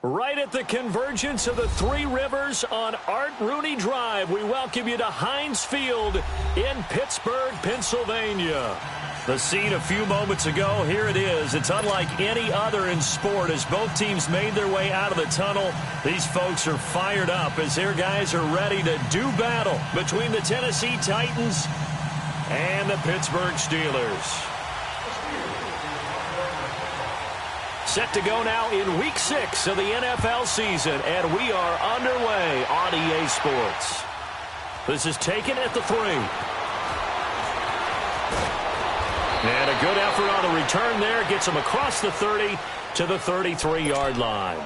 Right at the convergence of the Three Rivers on Art Rooney Drive, we welcome you to Heinz Field in Pittsburgh, Pennsylvania. The scene a few moments ago, here it is. It's unlike any other in sport as both teams made their way out of the tunnel. These folks are fired up as their guys are ready to do battle between the Tennessee Titans and the Pittsburgh Steelers. Set to go now in Week 6 of the NFL season, and we are underway on EA Sports. This is taken at the 3. And a good effort on the return there. Gets him across the 30 to the 33-yard line.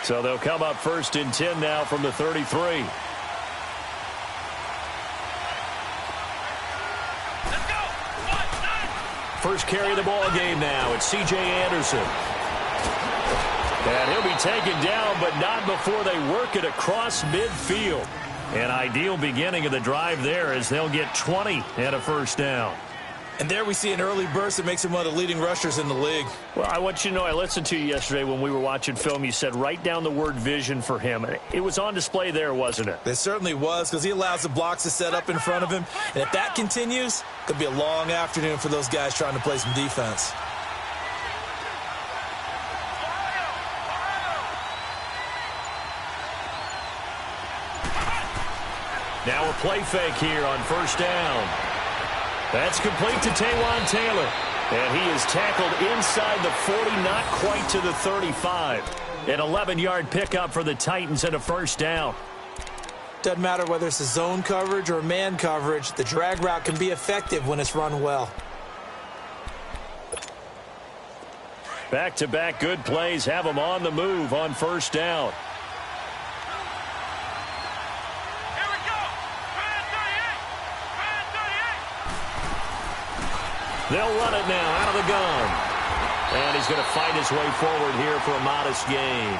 So they'll come up 1st and 10 now from the 33. Let's go. First carry of the ball game now. It's C.J. Anderson. And he'll be taken down, but not before they work it across midfield. An ideal beginning of the drive there as they'll get 20 and a first down. And there we see an early burst that makes him one of the leading rushers in the league. Well, I want you to know, I listened to you yesterday when we were watching film. You said write down the word vision for him. It was on display there, wasn't it? It certainly was, because he allows the blocks to set up in front of him. And if that continues, it could be a long afternoon for those guys trying to play some defense. Now a play fake here on first down. That's complete to Taywan Taylor. And he is tackled inside the 40, not quite to the 35. An 11-yard pickup for the Titans and a first down. Doesn't matter whether it's a zone coverage or man coverage, the drag route can be effective when it's run well. Back-to-back good plays have them on the move on first down. They'll run it now out of the gun. And he's going to fight his way forward here for a modest gain.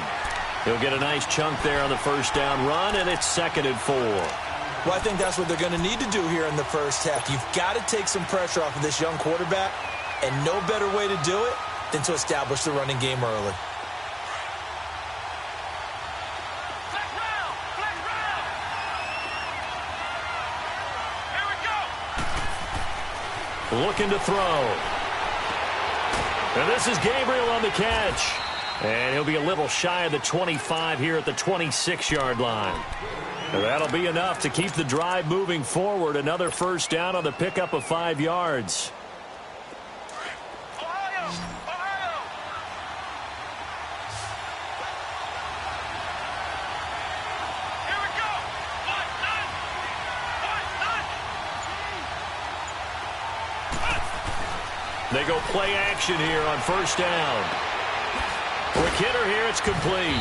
He'll get a nice chunk there on the first down run, and it's 2nd and 4. Well, I think that's what they're going to need to do here in the first half. You've got to take some pressure off of this young quarterback, and no better way to do it than to establish the running game early. Looking to throw. And this is Gabriel on the catch. And he'll be a little shy of the 25 here at the 26-yard line. And that'll be enough to keep the drive moving forward. Another first down on the pickup of 5 yards. They go play action here on first down. Quick hitter here, it's complete.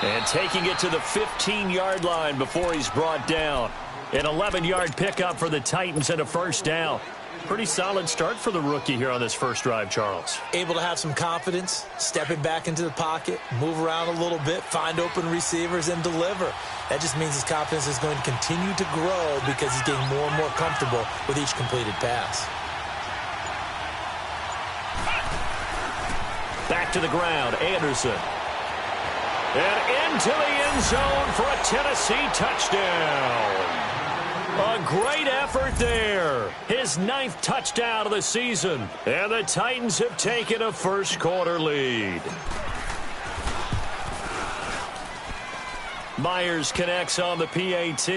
And taking it to the 15-yard line before he's brought down. An 11-yard pickup for the Titans and a first down. Pretty solid start for the rookie here on this first drive, Charles. Able to have some confidence, stepping back into the pocket, move around a little bit, find open receivers, and deliver. That just means his confidence is going to continue to grow because he's getting more and more comfortable with each completed pass. Back to the ground, Anderson. And into the end zone for a Tennessee touchdown. A great effort there. His 9th touchdown of the season. And the Titans have taken a first-quarter lead. Myers connects on the PAT.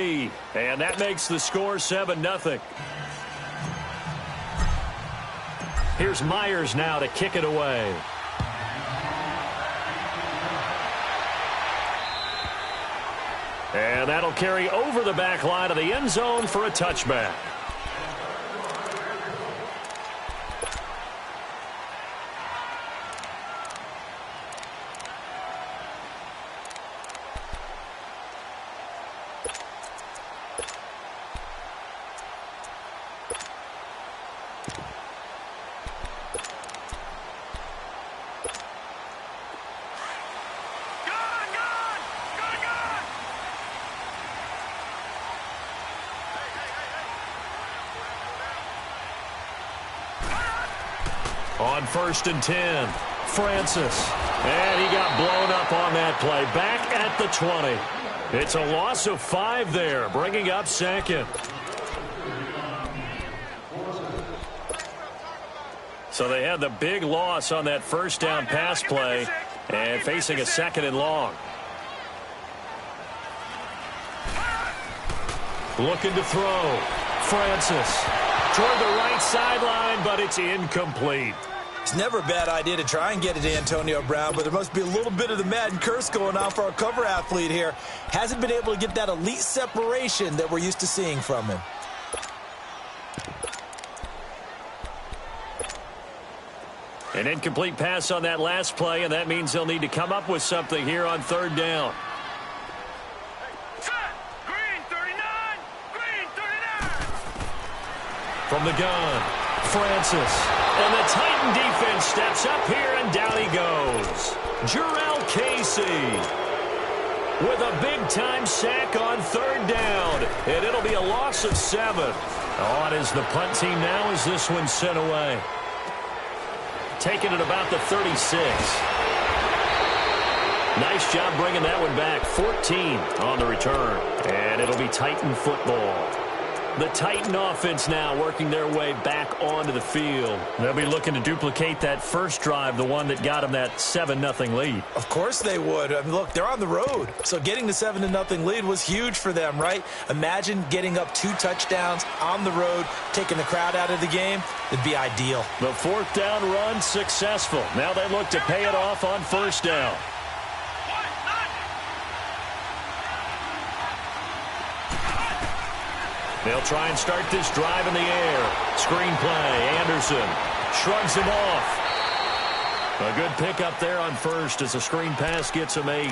And that makes the score 7-0. Here's Myers now to kick it away. And that'll carry over the back line of the end zone for a touchback. On 1st and 10, Francis. And he got blown up on that play. Back at the 20. It's a loss of 5 there, bringing up 2nd. So they had the big loss on that first down pass play and facing a 2nd and long. Looking to throw. Francis toward the right sideline, but it's incomplete. It's never a bad idea to try and get it to Antonio Brown, but there must be a little bit of the Madden curse going on for our cover athlete here. Hasn't been able to get that elite separation that we're used to seeing from him. An incomplete pass on that last play, and that means they'll need to come up with something here on 3rd down. From the gun, Francis. And the Titan defense steps up here, and down he goes. Jarrell Casey with a big-time sack on 3rd down. And it'll be a loss of 7. On is the punt team now as this one's sent away. Taking it about the 36. Nice job bringing that one back. 14 on the return. And it'll be Titan football. The Titan offense now working their way back onto the field. They'll be looking to duplicate that first drive, the one that got them that 7-0 lead. Of course they would. I mean, look, they're on the road. So getting the 7-0 lead was huge for them, right? Imagine getting up 2 touchdowns on the road, taking the crowd out of the game. It'd be ideal. The 4th down run successful. Now they look to pay it off on 1st down. They'll try and start this drive in the air. Screen play. Anderson shrugs him off. A good pickup there on 1st as the screen pass gets him 8.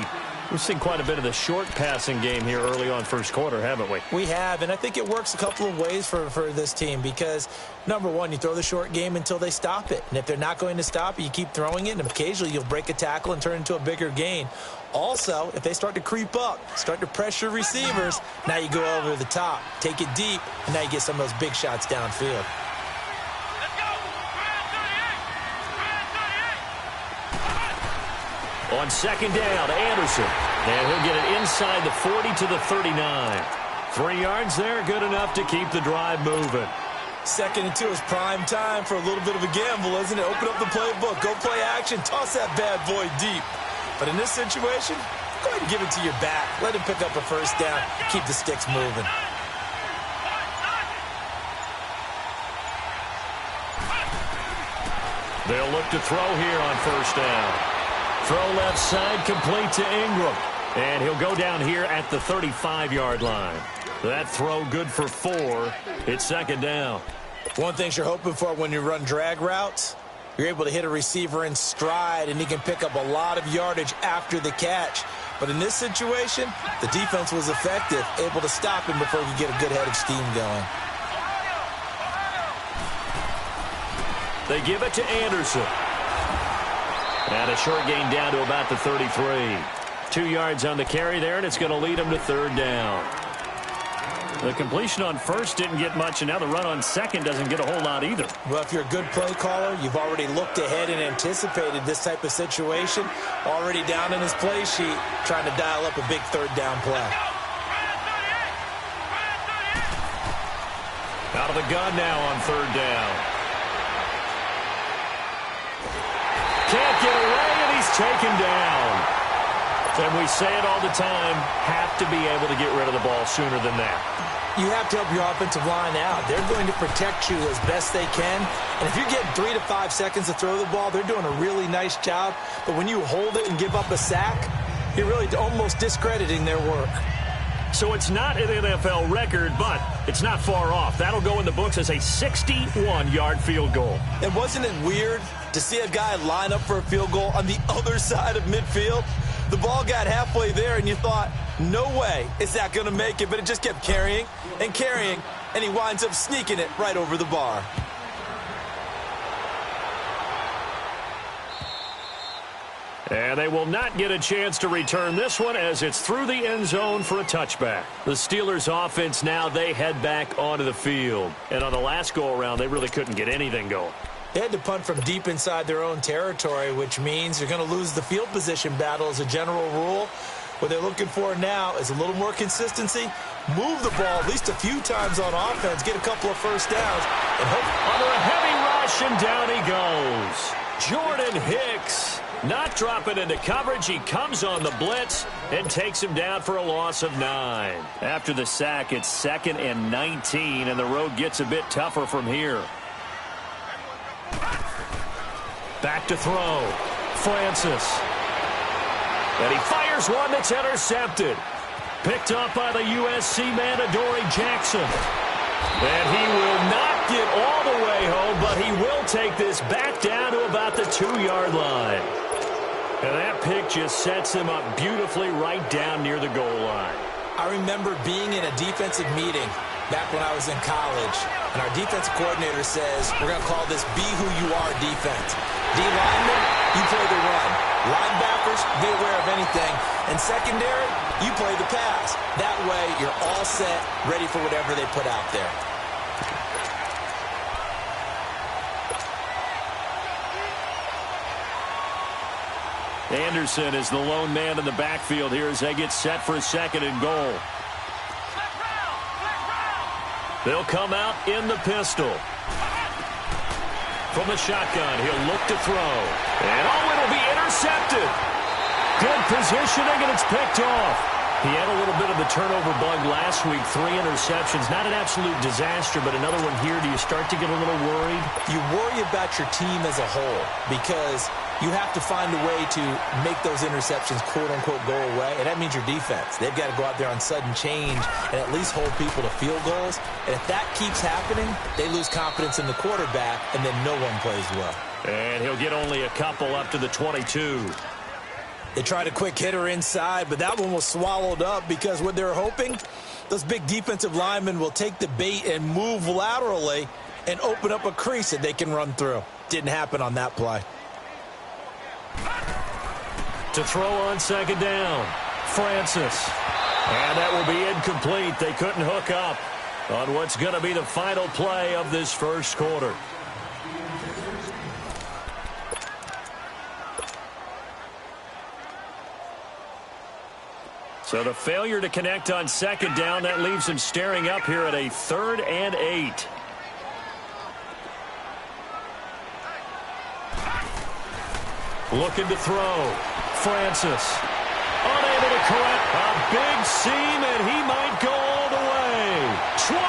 We've seen quite a bit of the short passing game here early on 1st quarter, haven't we? We have, and I think it works a couple of ways for this team because, number one, you throw the short game until they stop it. And if they're not going to stop it, you keep throwing it, and occasionally you'll break a tackle and turn it into a bigger gain. Also, if they start to creep up, start to pressure receivers, now you go over the top, take it deep, and now you get some of those big shots downfield. On 2nd down, Anderson. And he'll get it inside the 40 to the 39. 3 yards there, good enough to keep the drive moving. 2nd and 2 is prime time for a little bit of a gamble, isn't it? Open up the playbook, go play action, toss that bad boy deep. But in this situation, go ahead and give it to your back. Let him pick up a 1st down, keep the sticks moving. They'll look to throw here on 1st down. Throw left side, complete to Ingram. And he'll go down here at the 35-yard line. That throw good for 4. It's 2nd down. One thing you're hoping for when you run drag routes, you're able to hit a receiver in stride, and he can pick up a lot of yardage after the catch. But in this situation, the defense was effective, able to stop him before he could get a good head of steam going. They give it to Anderson. And a short gain down to about the 33. 2 yards on the carry there, and it's going to lead him to 3rd down. The completion on 1st didn't get much, and now the run on 2nd doesn't get a whole lot either. Well, if you're a good play caller, you've already looked ahead and anticipated this type of situation. Already down in his play sheet, trying to dial up a big 3rd down play. Out of the gun now on 3rd down. Can't get away, and he's taken down. And we say it all the time, have to be able to get rid of the ball sooner than that. You have to help your offensive line out. They're going to protect you as best they can. And if you're getting 3 to 5 seconds to throw the ball, they're doing a really nice job. But when you hold it and give up a sack, you're really almost discrediting their work. So it's not an NFL record, but it's not far off. That'll go in the books as a 61-yard field goal. And wasn't it weird to see a guy line up for a field goal on the other side of midfield? The ball got halfway there, and you thought, no way is that going to make it. But it just kept carrying and carrying, and he winds up sneaking it right over the bar. And they will not get a chance to return this one as it's through the end zone for a touchback. The Steelers offense now, they head back onto the field. And on the last go-around, they really couldn't get anything going. They had to punt from deep inside their own territory, which means you're going to lose the field position battle as a general rule. What they're looking for now is a little more consistency, move the ball at least a few times on offense, get a couple of first downs, and hope. Under a heavy rush, and down he goes. Jordan Hicks not dropping into coverage. He comes on the blitz and takes him down for a loss of 9. After the sack, it's 2nd and 19, and the road gets a bit tougher from here. Back to throw. Francis. And he fires one that's intercepted. Picked up by the USC man, Adoree Jackson. And he will not get all the way home, but he will take this back down to about the 2-yard line. And that pick just sets him up beautifully right down near the goal line. I remember being in a defensive meeting back when I was in college, and our defensive coordinator says, we're going to call this Be Who You Are defense. D linemen, you play the run. Linebackers, be aware of anything. And secondary, you play the pass. That way, you're all set, ready for whatever they put out there. Anderson is the lone man in the backfield here as they get set for a 2nd and goal. They'll come out in the pistol. From the shotgun, he'll look to throw. And it'll be intercepted. Good positioning, and it's picked off. He had a little bit of the turnover bug last week. 3 interceptions. Not an absolute disaster, but another one here. Do you start to get a little worried? You worry about your team as a whole because you have to find a way to make those interceptions, quote-unquote, go away, and that means your defense. They've got to go out there on sudden change and at least hold people to field goals. And if that keeps happening, they lose confidence in the quarterback, and then no one plays well. And he'll get only a couple up to the 22. They tried a quick hitter inside, but that one was swallowed up because what they're hoping, those big defensive linemen will take the bait and move laterally and open up a crease that they can run through. Didn't happen on that play. To throw on 2nd down, Francis. And that will be incomplete. They couldn't hook up on what's going to be the final play of this first quarter. So the failure to connect on 2nd down, that leaves him staring up here at a 3rd and 8. Looking to throw. Francis. Unable to correct. A big seam, and he might go all the way. 20,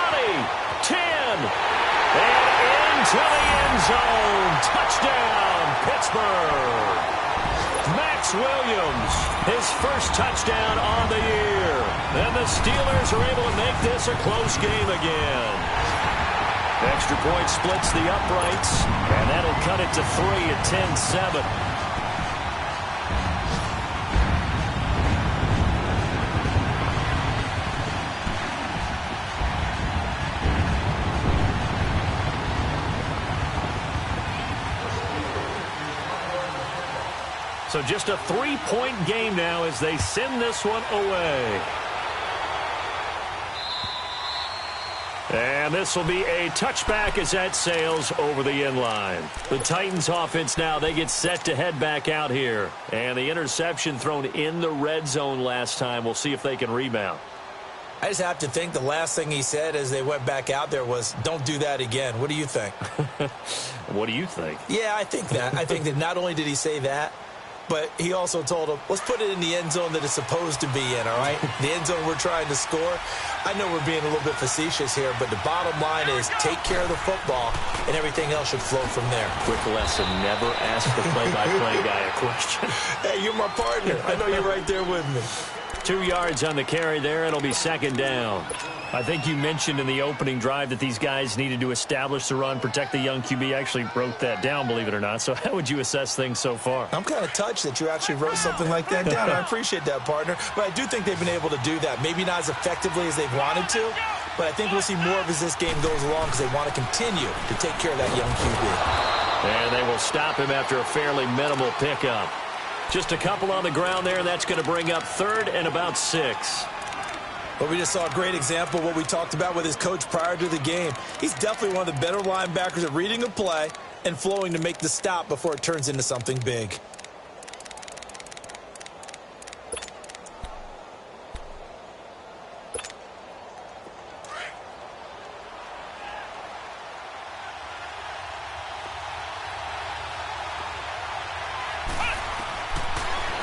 10, and into the end zone. Touchdown, Pittsburgh. Max Williams, his first touchdown on the year. And the Steelers are able to make this a close game again. Extra point splits the uprights, and that'll cut it to 3 at 10-7. So just a 3-point game now as they send this one away. And this will be a touchback as that sails over the end line. The Titans offense now, they get set to head back out here. And the interception thrown in the red zone last time. We'll see if they can rebound. I just have to think the last thing he said as they went back out there was, don't do that again. What do you think? What do you think? Yeah, I think that. I think that not only did he say that, but he also told him, let's put it in the end zone that it's supposed to be in, all right? The end zone we're trying to score. I know we're being a little bit facetious here, but the bottom line is take care of the football, and everything else should flow from there. Quick lesson, never ask the play-by-play guy a question. Hey, you're my partner. I know you're right there with me. 2 yards on the carry there. It'll be 2nd down. I think you mentioned in the opening drive that these guys needed to establish the run, protect the young QB. I actually wrote that down, believe it or not. So how would you assess things so far? I'm kind of touched that you actually wrote something like that down. I appreciate that, partner. But I do think they've been able to do that. Maybe not as effectively as they've wanted to, but I think we'll see more of as this game goes along because they want to continue to take care of that young QB. And they will stop him after a fairly minimal pickup. Just a couple on the ground there, and that's going to bring up 3rd and about 6. But we just saw a great example of what we talked about with his coach prior to the game. He's definitely one of the better linebackers at reading a play, and flowing to make the stop before it turns into something big.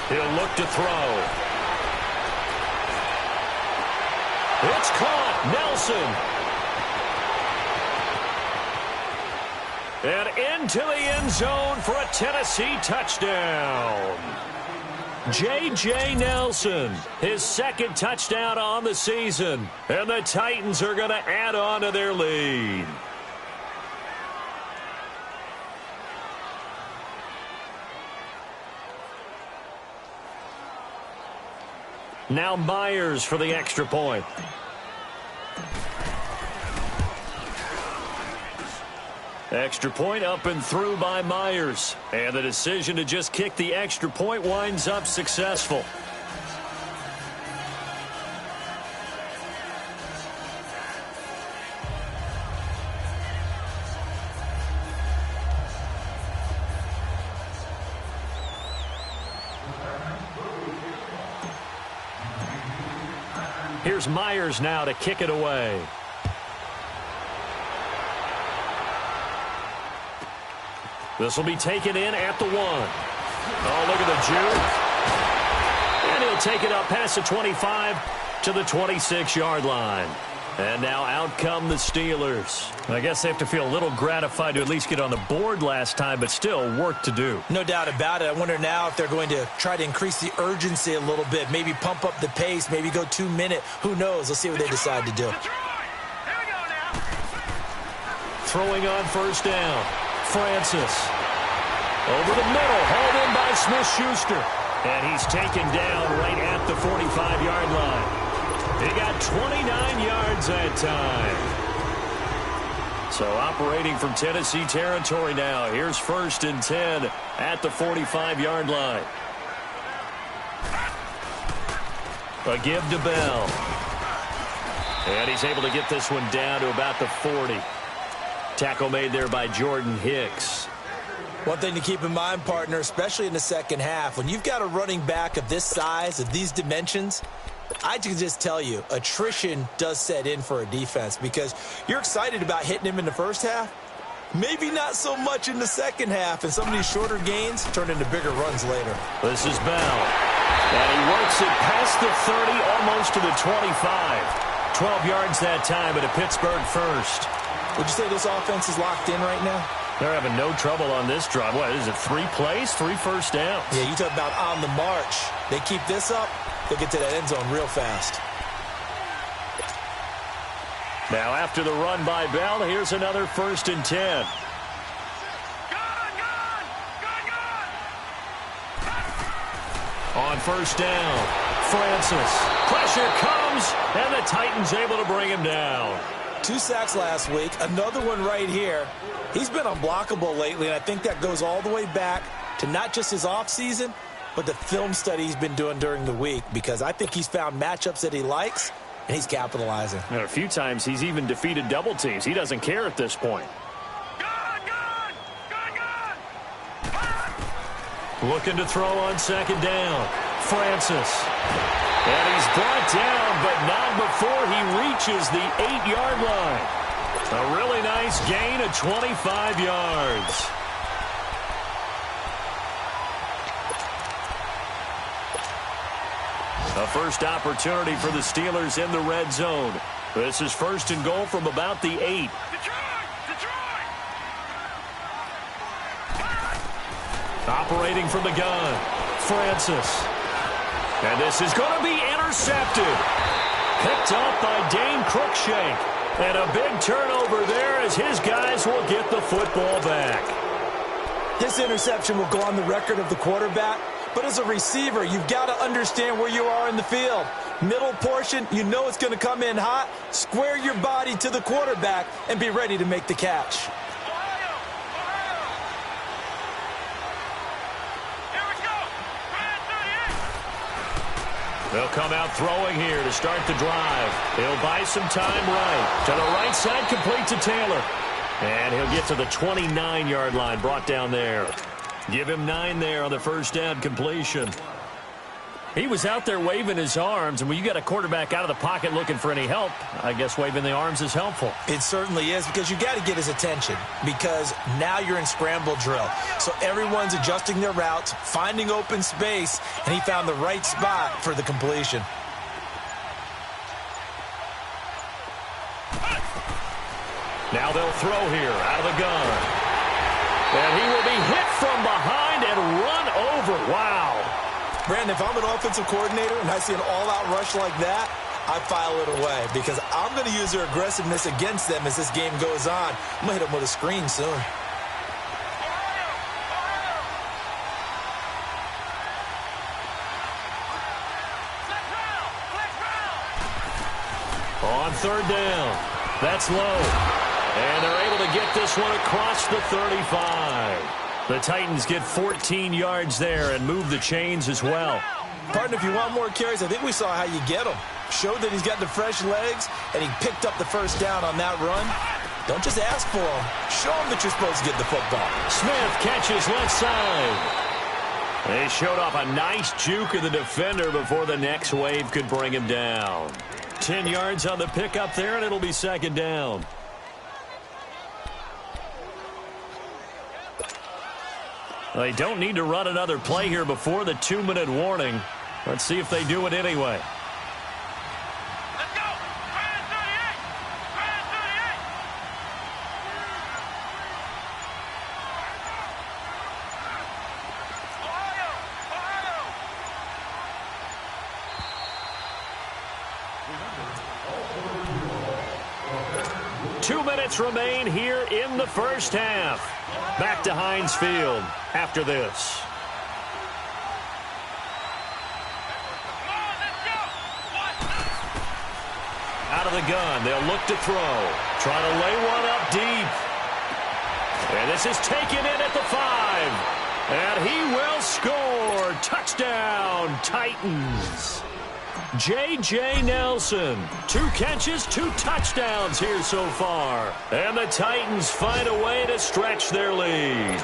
He'll look to throw. It's caught. Nelson. And into the end zone for a Tennessee touchdown. J.J. Nelson, his second touchdown on the season. And the Titans are going to add on to their lead. Now Myers for the extra point. Extra point up and through by Myers. And the decision to just kick the extra point winds up successful. Here's Myers now to kick it away. This will be taken in at the 1. Oh, look at the juke. And he'll take it up past the 25 to the 26-yard line. And now out come the Steelers. I guess they have to feel a little gratified to at least get on the board last time, but still work to do. No doubt about it. I wonder now if they're going to try to increase the urgency a little bit, maybe pump up the pace, maybe go 2-minute. Who knows? Let's see what they decide to do. Throwing on first down. Francis. Over the middle. Hauled in by Smith-Schuster. And he's taken down right at the 45-yard line. He got 29 yards that time. So operating from Tennessee territory now. Here's 1st and 10 at the 45-yard line. A give to Bell. And he's able to get this one down to about the 40. Tackle made there by Jordan Hicks. One thing to keep in mind, partner, especially in the second half, when you've got a running back of this size, of these dimensions, I can just tell you, attrition does set in for a defense because you're excited about hitting him in the first half. Maybe not so much in the second half, and some of these shorter gains turn into bigger runs later. This is Bell. And he works it past the 30, almost to the 25. 12 yards that time at a Pittsburgh first. Would you say this offense is locked in right now? They're having no trouble on this drive. What is it, 3 plays, 3 first downs? Yeah, you talk about on the march. They keep this up, they'll get to that end zone real fast. Now after the run by Bell, here's another 1st and 10. On first down, Francis. Pressure comes, and the Titans able to bring him down. 2 sacks last week, another one right here. He's been unblockable lately, and I think that goes all the way back to not just his offseason, but the film study he's been doing during the week, because I think he's found matchups that he likes, and he's capitalizing. And a few times he's even defeated double teams. He doesn't care at this point. Looking to throw on 2nd down. Francis. And he's brought down, but not before he reaches the 8-yard line. A really nice gain of 25 yards. A first opportunity for the Steelers in the red zone. This is 1st and goal from about the 8. Operating from the gun, Francis. And this is going to be intercepted. Picked up by Dane Cruikshank. And a big turnover there as his guys will get the football back. This interception will go on the record of the quarterback. But as a receiver, you've got to understand where you are in the field. Middle portion, you know it's going to come in hot. Square your body to the quarterback and be ready to make the catch. They'll come out throwing here to start the drive. He'll buy some time right. To the right side, complete to Taylor. And he'll get to the 29-yard line, brought down there. Give him 9 there on the first down completion. He was out there waving his arms, and when you got a quarterback out of the pocket looking for any help, I guess waving the arms is helpful. It certainly is, because you got to get his attention, because now you're in scramble drill. So everyone's adjusting their routes, finding open space, and he found the right spot for the completion. Now they'll throw here out of the gun. And he will be hit from behind and run over. Wow. Brandon, if I'm an offensive coordinator and I see an all-out rush like that, I file it away, because I'm going to use their aggressiveness against them as this game goes on. I'm going to hit them with a screen soon. On third down. That's low. And they're able to get this one across the 35. The Titans get 14 yards there and move the chains as well. Partner, if you want more carries, I think we saw how you get them. Showed that he's got the fresh legs, and he picked up the first down on that run. Don't just ask for him. Show him that you're supposed to get the football. Smith catches left side. They showed off a nice juke of the defender before the next wave could bring him down. 10 yards on the pickup there, and it'll be second down. They don't need to run another play here before the 2-minute warning. Let's see if they do it anyway. Let's go! 2 minutes remain here in the first half. Back to Heinz Field after this. Out of the gun, they'll look to throw. Trying to lay one up deep. And this is taken in at the 5. And he will score. Touchdown, Titans. J.J. Nelson. 2 catches, 2 touchdowns here so far. And the Titans find a way to stretch their lead.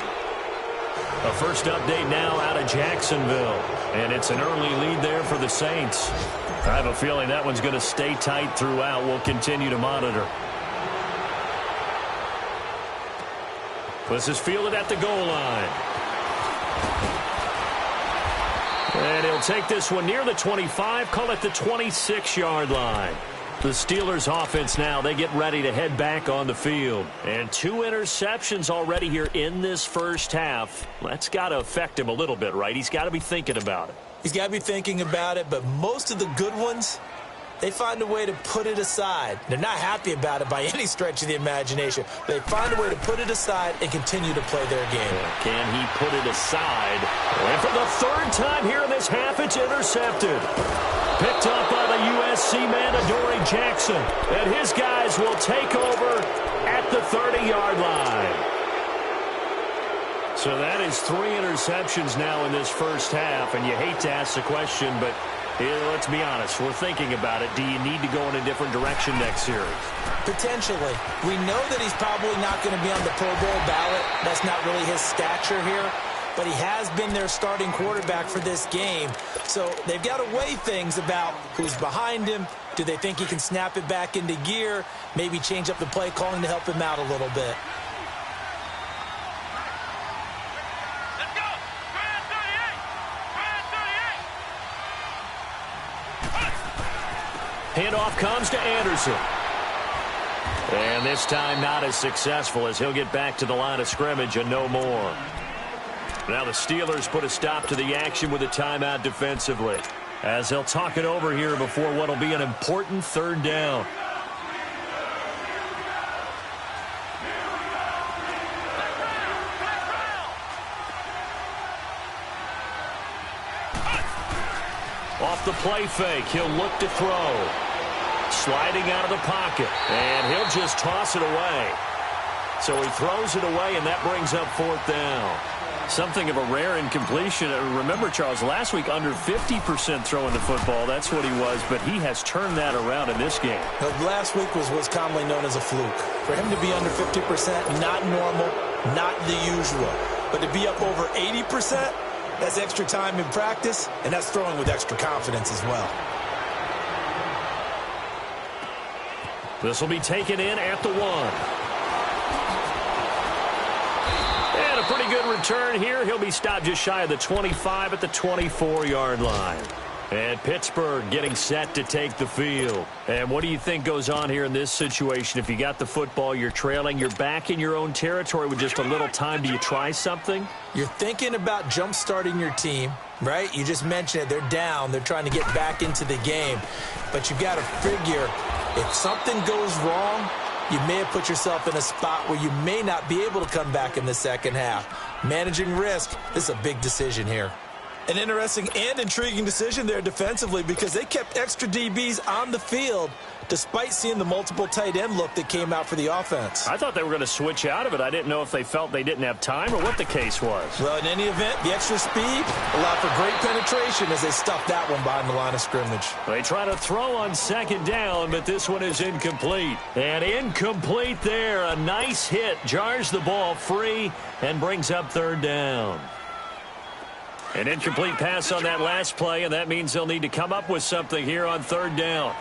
A first update now out of Jacksonville. And it's an early lead there for the Saints. I have a feeling that one's going to stay tight throughout. We'll continue to monitor. This is fielded at the goal line. And he'll take this one near the 25, call it the 26-yard line. The Steelers offense now, they get ready to head back on the field. And 2 interceptions already here in this first half. That's got to affect him a little bit, right? He's got to be thinking about it. He's got to be thinking about it, but most of the good ones, they find a way to put it aside. They're not happy about it by any stretch of the imagination. They find a way to put it aside and continue to play their game. Can he put it aside? And for the 3rd time here in this half, it's intercepted. Picked up by the USC man, Adoree Jackson. And his guys will take over at the 30-yard line. So that is 3 interceptions now in this first half. And you hate to ask the question, but let's be honest. We're thinking about it. Do you need to go in a different direction next series? Potentially. We know that he's probably not going to be on the Pro Bowl ballot. That's not really his stature here. But he has been their starting quarterback for this game. So they've got to weigh things about who's behind him. Do they think he can snap it back into gear? Maybe change up the play calling to help him out a little bit. Handoff comes to Anderson. And this time not as successful as he'll get back to the line of scrimmage and no more. Now the Steelers put a stop to the action with a timeout defensively, as they'll talk it over here before what will be an important 3rd down. Off the play fake, he'll look to throw. Sliding out of the pocket, and he'll just toss it away. So he throws it away, and that brings up 4th down. Something of a rare incompletion. Remember, Charles, last week under 50% throwing the football. That's what he was, but he has turned that around in this game. Last week was what's commonly known as a fluke. For him to be under 50%, not normal, not the usual. But to be up over 80%, that's extra time in practice, and that's throwing with extra confidence as well. This will be taken in at the 1. And a pretty good return here. He'll be stopped just shy of the 25 at the 24-yard line. And Pittsburgh getting set to take the field. And what do you think goes on here in this situation? If you got the football, you're trailing, you're back in your own territory with just a little time. Do you try something? You're thinking about jump-starting your team, right? You just mentioned it. They're down. They're trying to get back into the game. But you've got to figure if something goes wrong, you may have put yourself in a spot where you may not be able to come back in the second half. Managing risk, this is a big decision here. An interesting and intriguing decision there defensively because they kept extra DBs on the field despite seeing the multiple tight end look that came out for the offense. I thought they were going to switch out of it. I didn't know if they felt they didn't have time or what the case was. Well, in any event, the extra speed allowed for great penetration as they stuffed that one behind the line of scrimmage. They try to throw on second down, but this one is incomplete. And incomplete there. A nice hit. Jars the ball free and brings up third down. An incomplete pass on that last play, and that means they'll need to come up with something here on third down.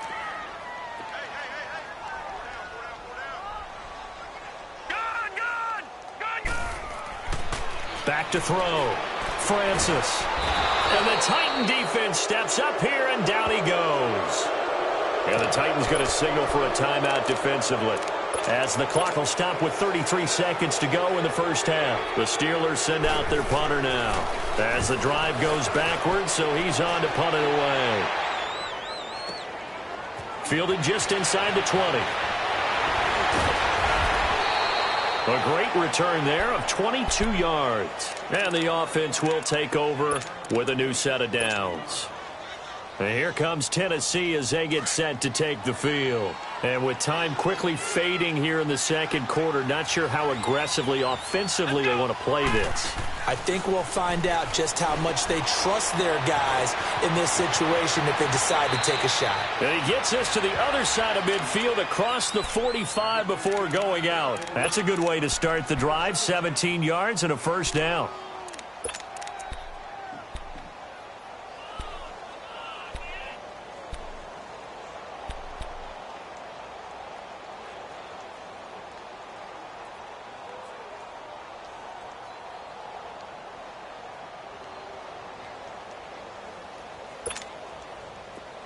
Back to throw. Francis. And the Titan defense steps up here, and down he goes. And the Titans going to signal for a timeout defensively, as the clock will stop with 33 seconds to go in the first half. The Steelers send out their punter now, as the drive goes backwards, so he's on to punt it away. Fielded just inside the 20. A great return there of 22 yards. And the offense will take over with a new set of downs. And here comes Tennessee as they get set to take the field. And with time quickly fading here in the second quarter, not sure how aggressively, offensively they want to play this. I think we'll find out just how much they trust their guys in this situation if they decide to take a shot. And he gets us to the other side of midfield across the 45 before going out. That's a good way to start the drive. 17 yards and a first down.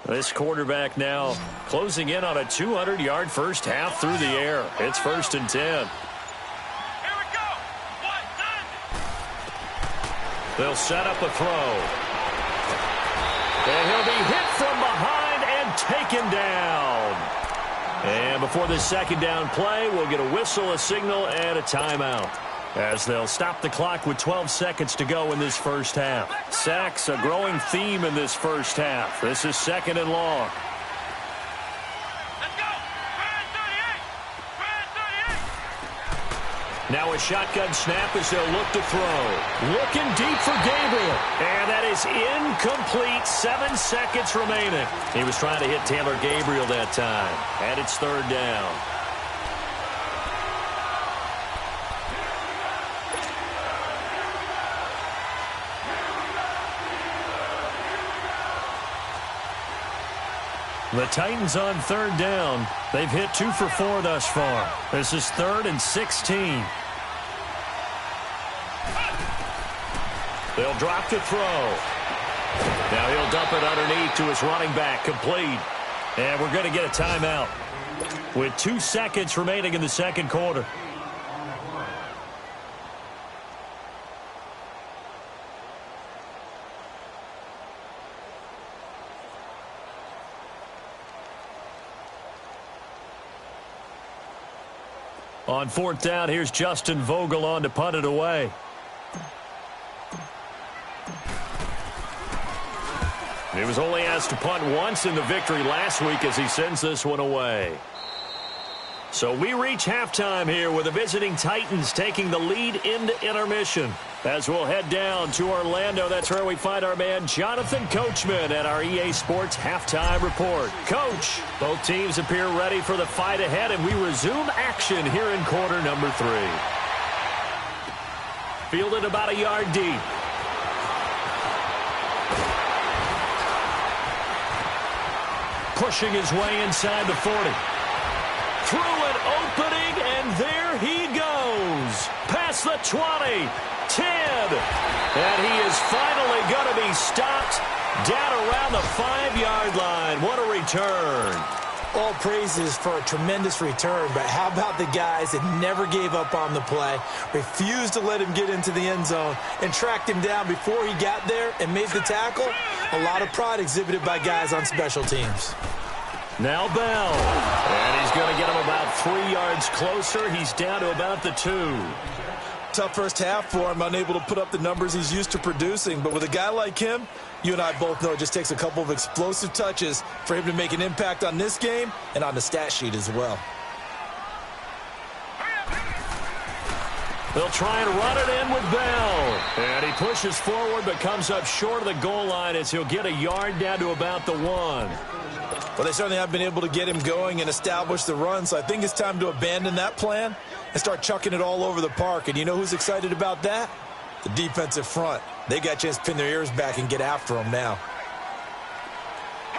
This quarterback now closing in on a 200-yard first half through the air. It's 1st and 10. Here we go. 1, 9. They'll set up a throw. And he'll be hit from behind and taken down. And before the second down play, we'll get a whistle, a signal, and a timeout, as they'll stop the clock with 12 seconds to go in this first half. Sacks, a growing theme in this first half. This is 2nd and long. Let's go. Brad 38. Brad 38. Now a shotgun snap as they'll look to throw. Looking deep for Gabriel. And that is incomplete. 7 seconds remaining. He was trying to hit Taylor Gabriel that time. And it's 3rd down. The Titans on 3rd down. They've hit 2 for 4 thus far. This is 3rd and 16. They'll drop to throw. Now he'll dump it underneath to his running back, complete. And we're going to get a timeout with 2 seconds remaining in the second quarter. On 4th down, here's Justin Vogel on to punt it away. He was only asked to punt once in the victory last week as he sends this one away. So we reach halftime here with the visiting Titans taking the lead into intermission. As we'll head down to Orlando, that's where we find our man Jonathan Coachman at our EA Sports Halftime Report. Coach, both teams appear ready for the fight ahead, and we resume action here in quarter number 3. Fielded about a yard deep. Pushing his way inside the 40. Through an opening, and there he goes. Past the 20, 10. And he is finally going to be stopped down around the 5-yard line. What a return. All praises for a tremendous return, but how about the guys that never gave up on the play, refused to let him get into the end zone, and tracked him down before he got there and made the tackle? A lot of pride exhibited by guys on special teams. Now Bell, and he's going to get him about 3 yards closer. He's down to about the 2. Tough first half for him, unable to put up the numbers he's used to producing. But with a guy like him, you and I both know it just takes a couple of explosive touches for him to make an impact on this game and on the stat sheet as well. They'll try and run it in with Bell. And he pushes forward but comes up short of the goal line as he'll get a yard down to about the 1. Well, they certainly have been able to get him going and establish the run, so I think it's time to abandon that plan and start chucking it all over the park. And you know who's excited about that? The defensive front. They got a chance to pin their ears back and get after him now.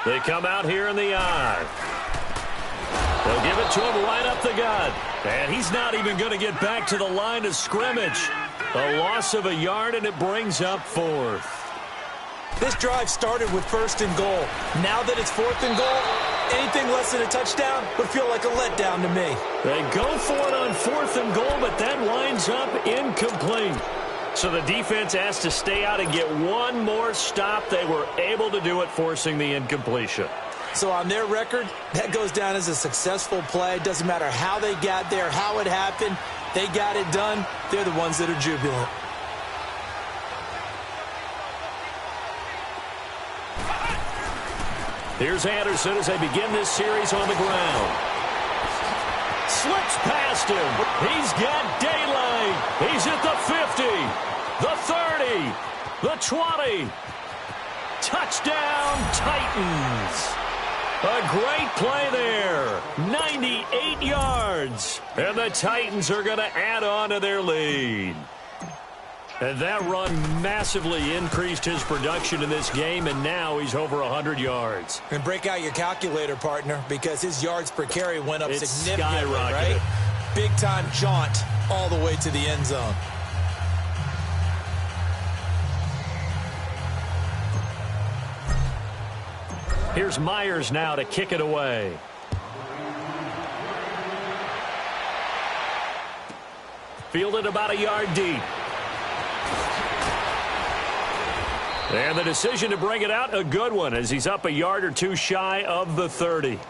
They come out here in the eye. They'll give it to him right up the gut. And he's not even going to get back to the line of scrimmage. A loss of a yard, and it brings up 4th. This drive started with 1st and goal. Now that it's 4th and goal, anything less than a touchdown would feel like a letdown to me. They go for it on 4th and goal, but that winds up incomplete. So the defense has to stay out and get one more stop. They were able to do it, forcing the incompletion. So on their record, that goes down as a successful play. It doesn't matter how they got there, how it happened. They got it done. They're the ones that are jubilant. Here's Anderson as they begin this series on the ground. Slips past him. He's got daylight. He's at the 50, the 30, the 20. Touchdown, Titans. A great play there. 98 yards. And the Titans are going to add on to their lead. And that run massively increased his production in this game, and now he's over 100 yards. And break out your calculator, partner, because his yards per carry went up significantly, skyrocketed. right? Big-time jaunt all the way to the end zone. Here's Myers now to kick it away. Fielded about a yard deep. And the decision to bring it out, a good one, as he's up a yard or two shy of the 30.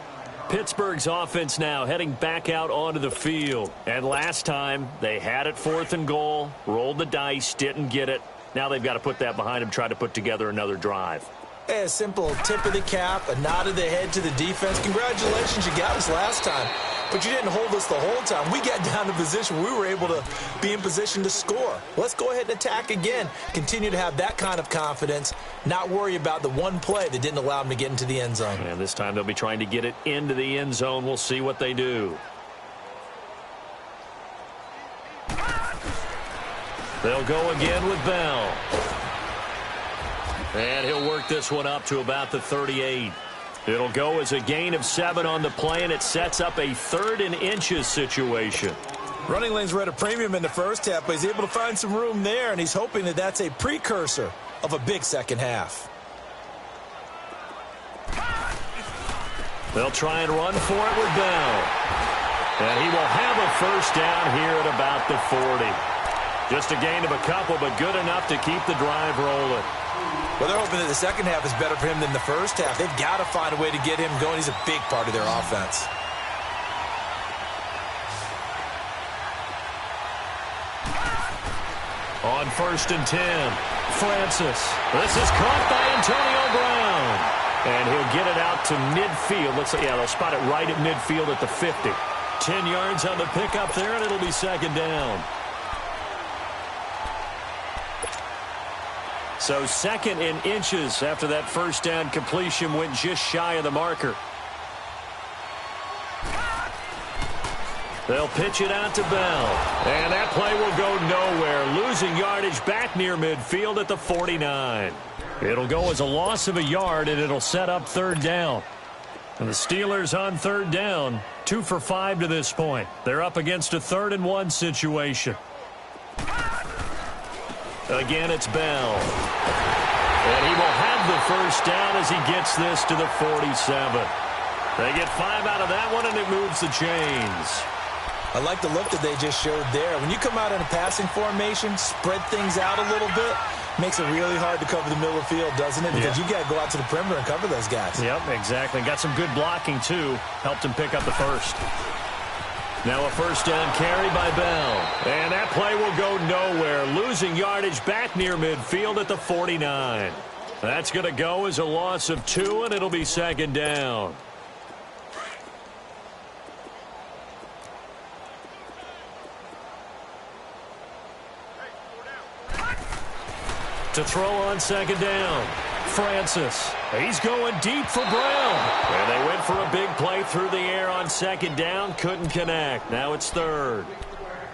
Pittsburgh's offense now heading back out onto the field. And last time, they had it 4th and goal, rolled the dice, didn't get it. Now they've got to put that behind them, try to put together another drive. Hey, a simple tip of the cap, a nod of the head to the defense. Congratulations, you got us last time. But you didn't hold us the whole time. We got down to position where we were able to be in position to score. Let's go ahead and attack again. Continue to have that kind of confidence, not worry about the one play that didn't allow them to get into the end zone. And this time they'll be trying to get it into the end zone. We'll see what they do. They'll go again with Bell. And he'll work this one up to about the 38. It'll go as a gain of 7 on the play, and it sets up a 3rd and inches situation. Running lanes were at a premium in the first half, but he's able to find some room there, and he's hoping that that's a precursor of a big second half. They'll try and run for it with Bell. And he will have a first down here at about the 40. Just a gain of a couple, but good enough to keep the drive rolling. Well, they're hoping that the second half is better for him than the first half. They've got to find a way to get him going. He's a big part of their offense. On 1st and 10, Francis. This is caught by Antonio Brown. And he'll get it out to midfield. Looks like, yeah, they'll spot it right at midfield at the 50. 10 yards on the pickup there, and it'll be second down. So second in inches after that first down completion went just shy of the marker. They'll pitch it out to Bell. And that play will go nowhere. Losing yardage back near midfield at the 49. It'll go as a loss of a yard, and it'll set up third down. And the Steelers on third down, 2 for 5 to this point. They're up against a 3rd and 1 situation. Again, it's Bell. And he will have the first down as he gets this to the 47. They get 5 out of that one, and it moves the chains. I like the look that they just showed there. When you come out in a passing formation, spread things out a little bit, makes it really hard to cover the middle of the field, doesn't it? Because you got to go out to the perimeter and cover those guys. Yep, exactly. Got some good blocking, too. Helped him pick up the first. Now a first down carry by Bell. And that play will go nowhere. Losing yardage back near midfield at the 49. That's going to go as a loss of 2, and it'll be second down. To throw on second down, Francis. He's going deep for Brown. And they went for a big play through the air on second down. Couldn't connect. Now it's third.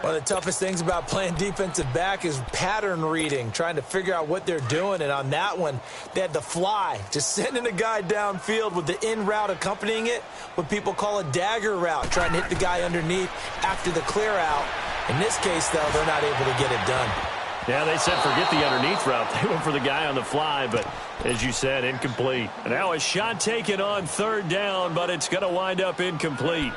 One of the toughest things about playing defensive back is pattern reading, trying to figure out what they're doing. And on that one, they had to fly, just sending a guy downfield with the in route accompanying it, what people call a dagger route, trying to hit the guy underneath after the clear out. In this case, though, they're not able to get it done. Yeah, they said forget the underneath route. They went for the guy on the fly, but as you said, incomplete. And now a shot taken on third down, but it's going to wind up incomplete.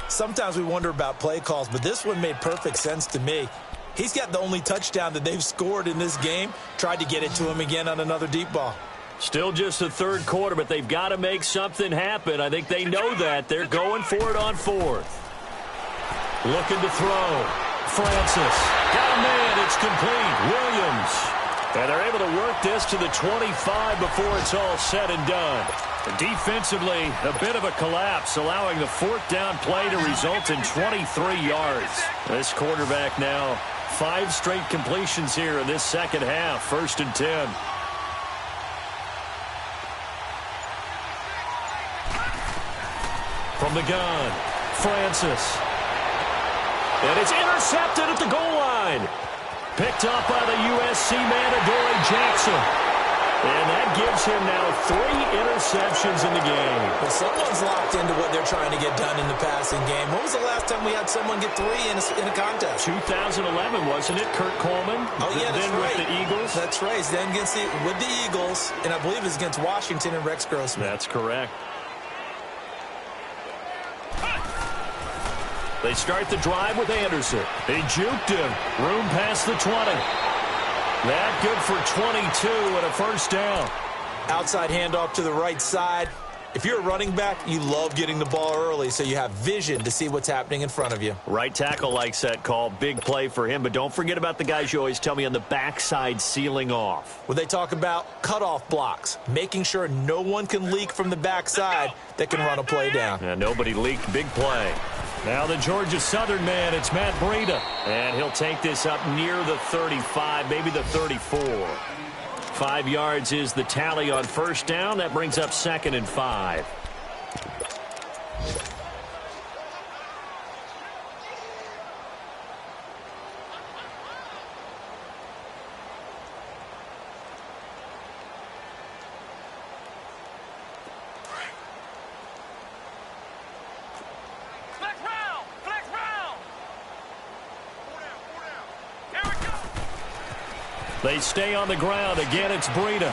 Sometimes we wonder about play calls, but this one made perfect sense to me. He's got the only touchdown that they've scored in this game. Tried to get it to him again on another deep ball. Still just the third quarter, but they've got to make something happen. I think they know that. They're going for it on fourth. Looking to throw. Francis. Got a man. It's complete. Williams. And they're able to work this to the 25 before it's all said and done. Defensively, a bit of a collapse, allowing the fourth down play to result in 23 yards. This quarterback now 5 straight completions here in this second half. 1st and 10. From the gun, Francis. And it's intercepted at the goal line. Picked up by the USC man, Adoree Jackson. And that gives him now 3 interceptions in the game. Well, someone's locked into what they're trying to get done in the passing game. When was the last time we had someone get 3 in a contest? 2011, wasn't it? Kurt Coleman. Oh, yeah, that's right. With the Eagles. That's right. Then with the Eagles, and I believe it's against Washington and Rex Grossman. That's correct. They start the drive with Anderson. They juked him. Room past the 20. That good for 22 and a first down. Outside handoff to the right side. If you're a running back, you love getting the ball early so you have vision to see what's happening in front of you. Right tackle likes that call. Big play for him. But don't forget about the guys you always tell me on the backside sealing off. When they talk about cutoff blocks, making sure no one can leak from the backside that can run a play down. Yeah, nobody leaked. Big play. Now the Georgia Southern man, it's Matt Breida. And he'll take this up near the 35, maybe the 34. 5 yards is the tally on first down. That brings up 2nd and 5. They stay on the ground. Again, it's Breida.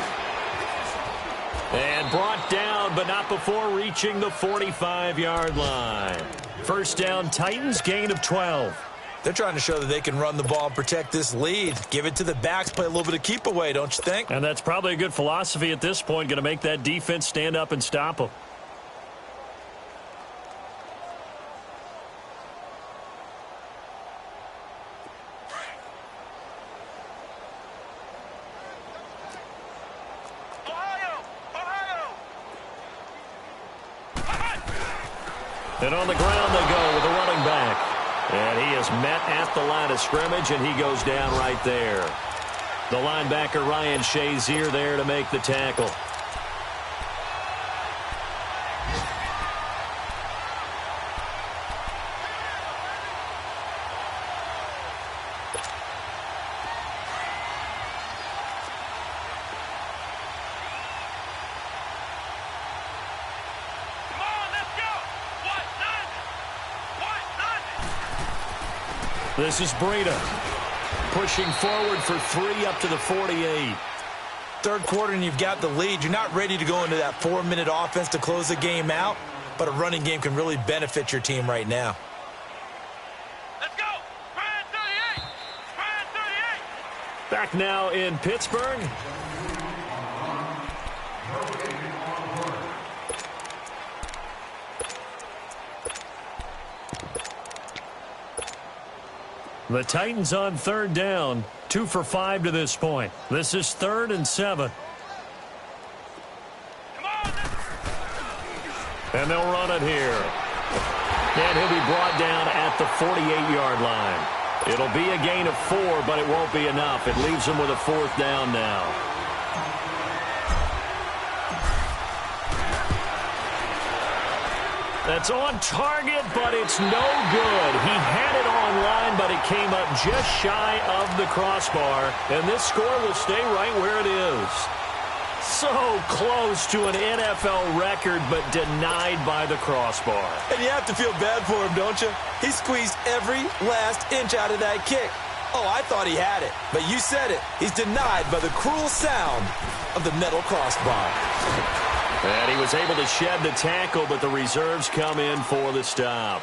And brought down, but not before reaching the 45-yard line. First down, Titans, gain of 12. They're trying to show that they can run the ball and protect this lead. Give it to the backs, play a little bit of keep away, don't you think? And that's probably a good philosophy at this point, going to make that defense stand up and stop them. And on the ground they go with the running back. And he is met at the line of scrimmage, and he goes down right there. The linebacker, Ryan Shazier, there to make the tackle. This is Breida pushing forward for 3 up to the 48. Third quarter and you've got the lead. You're not ready to go into that 4-minute offense to close the game out, but a running game can really benefit your team right now. Let's go. Brand 38. Brand 38. Back now in Pittsburgh. The Titans on third down, 2 for 5 to this point. This is 3rd and 7. And they'll run it here. And he'll be brought down at the 48-yard line. It'll be a gain of 4, but it won't be enough. It leaves them with a 4th down now. That's on target, but it's no good. He had it online, but it came up just shy of the crossbar. And this score will stay right where it is. So close to an NFL record, but denied by the crossbar. And you have to feel bad for him, don't you? He squeezed every last inch out of that kick. Oh, I thought he had it. But you said it. He's denied by the cruel sound of the metal crossbar. And he was able to shed the tackle, but the reserves come in for the stop.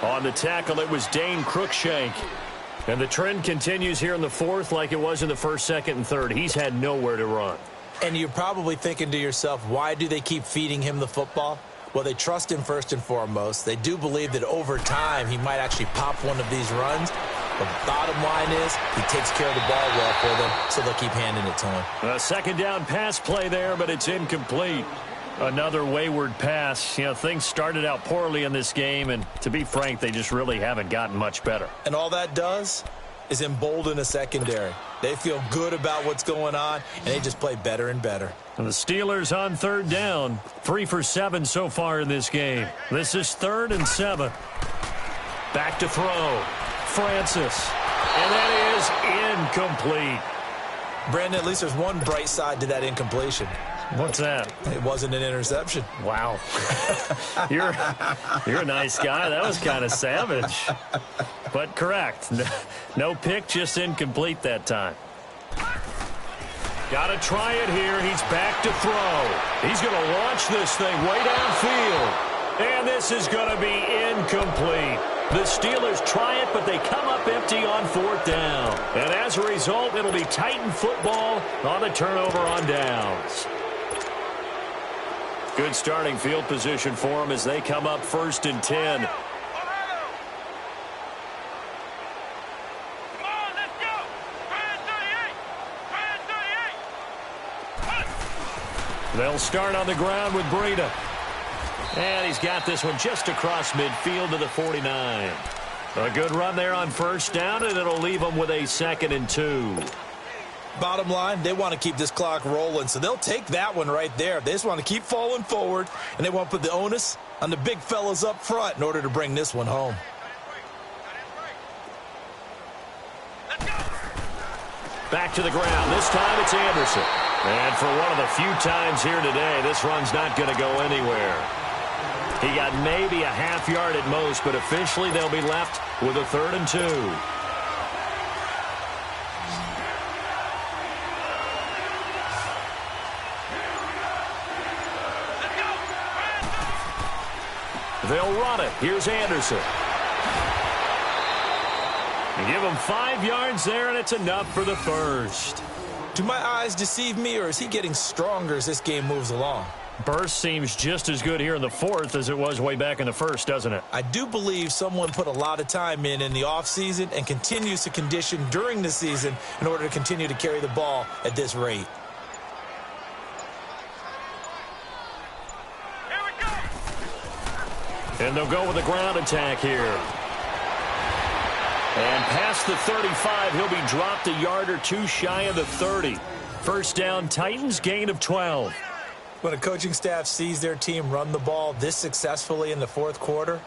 On the tackle, it was Dane Cruikshank. And the trend continues here in the 4th like it was in the 1st, 2nd, and 3rd. He's had nowhere to run. And you're probably thinking to yourself, why do they keep feeding him the football? Well, they trust him first and foremost. They do believe that over time he might actually pop one of these runs. But the bottom line is he takes care of the ball well for them, so they'll keep handing it to him. A 2nd down pass play there, but it's incomplete. Another wayward pass. You know, things started out poorly in this game, and to be frank, they just really haven't gotten much better. And all that does is embolden a secondary. They feel good about what's going on, and they just play better and better. And the Steelers on 3rd down, 3 for 7 so far in this game. This is 3rd and 7. Back to throw. Francis. And that is incomplete. Brandon, at least there's one bright side to that incompletion. What's that? It wasn't an interception. Wow. You're a nice guy. That was kind of savage. But correct. No pick, just incomplete that time. Got to try it here. He's back to throw. He's going to launch this thing way downfield. And this is going to be incomplete. The Steelers try it, but they come up empty on 4th down. And as a result, it'll be Titan football on the turnover on downs. Good starting field position for them as they come up 1st and 10. They'll start on the ground with Breida. And he's got this one just across midfield to the 49. A good run there on 1st down, and it'll leave them with a 2nd and 2. Bottom line, they want to keep this clock rolling, so they'll take that one right there. They just want to keep falling forward, and they want to put the onus on the big fellas up front in order to bring this one home. Back to the ground. This time it's Anderson. And for one of the few times here today, this run's not going to go anywhere. He got maybe a half yard at most, but officially they'll be left with a 3rd and 2. They'll run it. Here's Anderson. Give him 5 yards there, and it's enough for the 1st. Do my eyes deceive me, or is he getting stronger as this game moves along? Burst seems just as good here in the 4th as it was way back in the 1st, doesn't it? I do believe someone put a lot of time in the offseason and continues to condition during the season in order to continue to carry the ball at this rate. And they'll go with a ground attack here. And past the 35, he'll be dropped a yard or two shy of the 30. First down, Titans, gain of 12. When a coaching staff sees their team run the ball this successfully in the fourth quarter,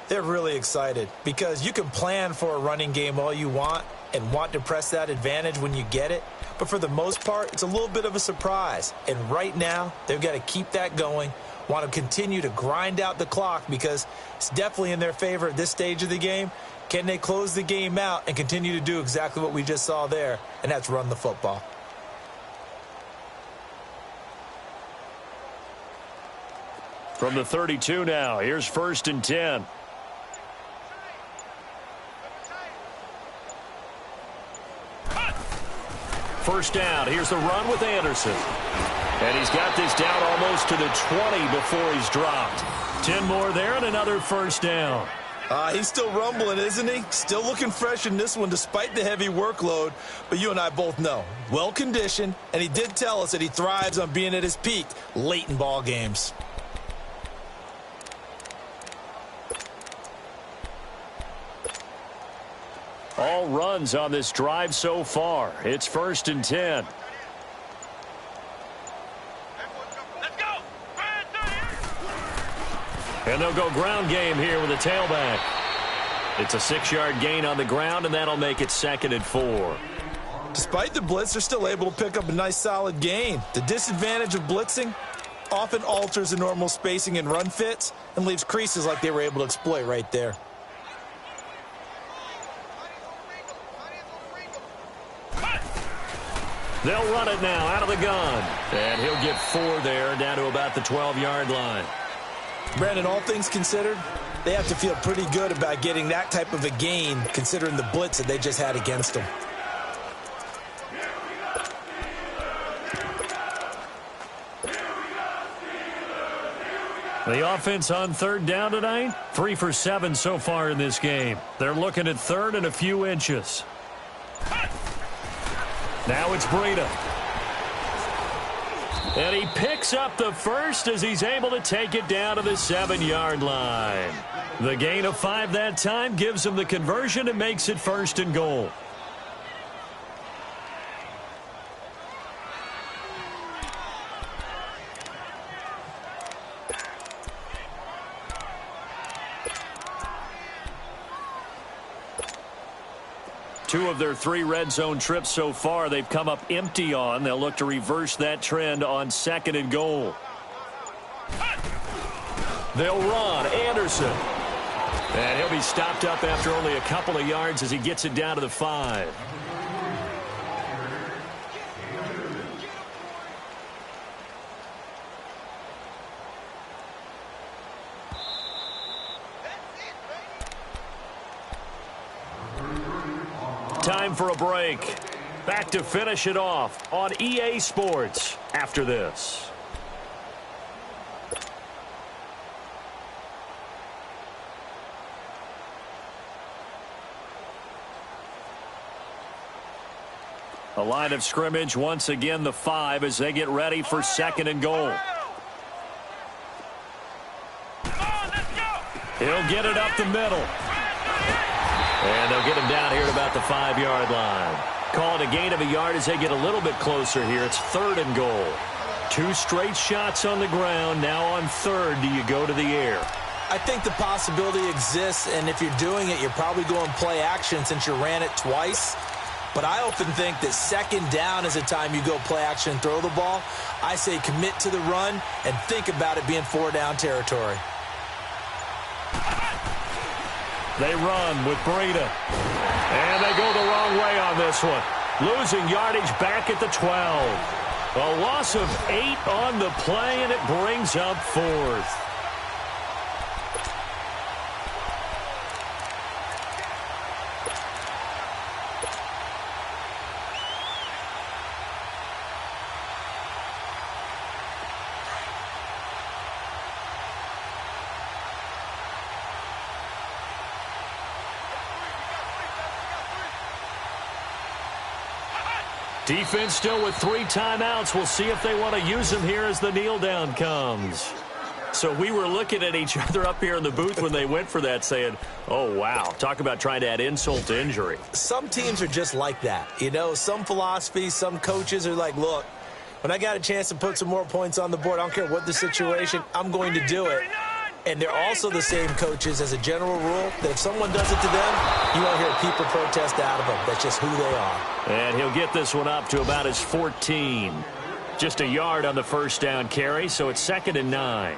they're really excited because you can plan for a running game all you want and want to press that advantage when you get it. But for the most part, it's a little bit of a surprise. And right now, they've got to keep that going, want to continue to grind out the clock because it's definitely in their favor at this stage of the game. Can they close the game out and continue to do exactly what we just saw there, and that's run the football? From the 32 now, here's 1st and 10. First down, here's the run with Anderson. And he's got this down almost to the 20 before he's dropped. 10 more there and another first down. He's still rumbling, isn't he? Still looking fresh in this one despite the heavy workload. But you and I both know, well-conditioned, and he did tell us that he thrives on being at his peak late in ball games. All runs on this drive so far. It's 1st and 10. Let's go. And they'll go ground game here with a tailback. It's a 6-yard gain on the ground, and that'll make it 2nd and 4. Despite the blitz, they're still able to pick up a nice solid gain. The disadvantage of blitzing often alters the normal spacing and run fits and leaves creases like they were able to exploit right there. They'll run it now out of the gun. And he'll get 4 there, down to about the 12-yard line. Brandon, all things considered, they have to feel pretty good about getting that type of a gain considering the blitz that they just had against them. The offense on 3rd down tonight, 3 for 7 so far in this game. They're looking at 3rd and a few inches. Now it's Breida. And he picks up the first as he's able to take it down to the 7-yard line. The gain of 5 that time gives him the conversion and makes it 1st and goal. Two of their 3 red zone trips so far they've come up empty on. They'll look to reverse that trend on 2nd and goal. They'll run. Anderson. And he'll be stopped up after only a couple of yards as he gets it down to the 5. Time for a break. Back to finish it off on EA Sports after this. A line of scrimmage once again the 5 as they get ready for 2nd and goal. He'll get it up the middle. And they'll get him down here at about the 5-yard line. Call it a gain of a yard as they get a little bit closer here. It's 3rd and goal. 2 straight shots on the ground. Now on 3rd, do you go to the air? I think the possibility exists, and if you're doing it, you're probably going play action since you ran it twice. But I often think that 2nd down is the time you go play action and throw the ball. I say commit to the run and think about it being 4-down territory. They run with Breida. And they go the wrong way on this one. Losing yardage back at the 12. A loss of 8 on the play, and it brings up 4th. Defense still with 3 timeouts. We'll see if they want to use them here as the kneel down comes. So we were looking at each other up here in the booth when they went for that saying, oh, wow, talk about trying to add insult to injury. Some teams are just like that. You know, some philosophies, some coaches are like, look, when I got a chance to put some more points on the board, I don't care what the situation, I'm going to do it. And they're also the same coaches as a general rule that if someone does it to them, you won't hear a peep or protest out of them. That's just who they are. And he'll get this one up to about his 14. Just a yard on the first down carry, so it's 2nd and 9.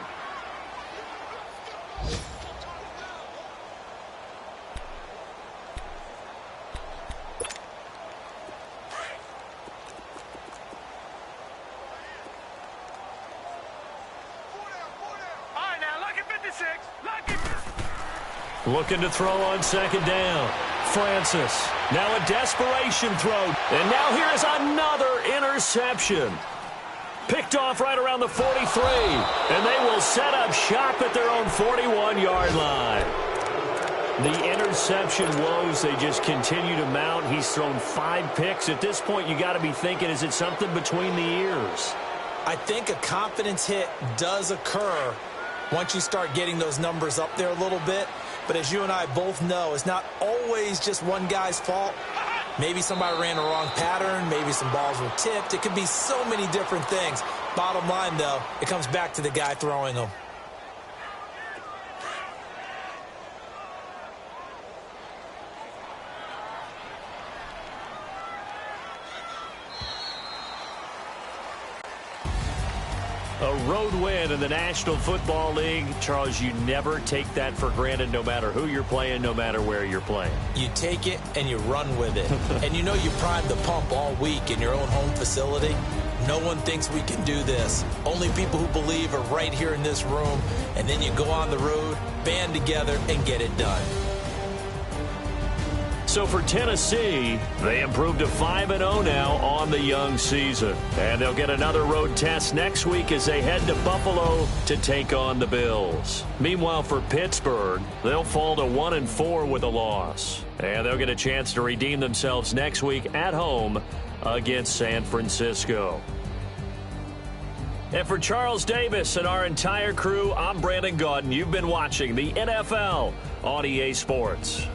Looking to throw on 2nd down. Francis. Now a desperation throw. And now here is another interception. Picked off right around the 43. And they will set up shop at their own 41-yard line. The interception woes, they just continue to mount. He's thrown 5 picks. At this point, you got to be thinking, is it something between the ears? I think a confidence hit does occur once you start getting those numbers up there a little bit. But as you and I both know, it's not always just one guy's fault. Maybe somebody ran the wrong pattern. Maybe some balls were tipped. It could be so many different things. Bottom line, though, it comes back to the guy throwing them. A road win in the National Football League. Charles, you never take that for granted no matter who you're playing, no matter where you're playing. You take it and you run with it. And you know you primed the pump all week in your own home facility. No one thinks we can do this. Only people who believe are right here in this room. And then you go on the road, band together, and get it done. So for Tennessee, they improved to 5-0 now on the young season. And they'll get another road test next week as they head to Buffalo to take on the Bills. Meanwhile, for Pittsburgh, they'll fall to 1-4 with a loss. And they'll get a chance to redeem themselves next week at home against San Francisco. And for Charles Davis and our entire crew, I'm Brandon Gaudin. You've been watching the NFL on EA Sports.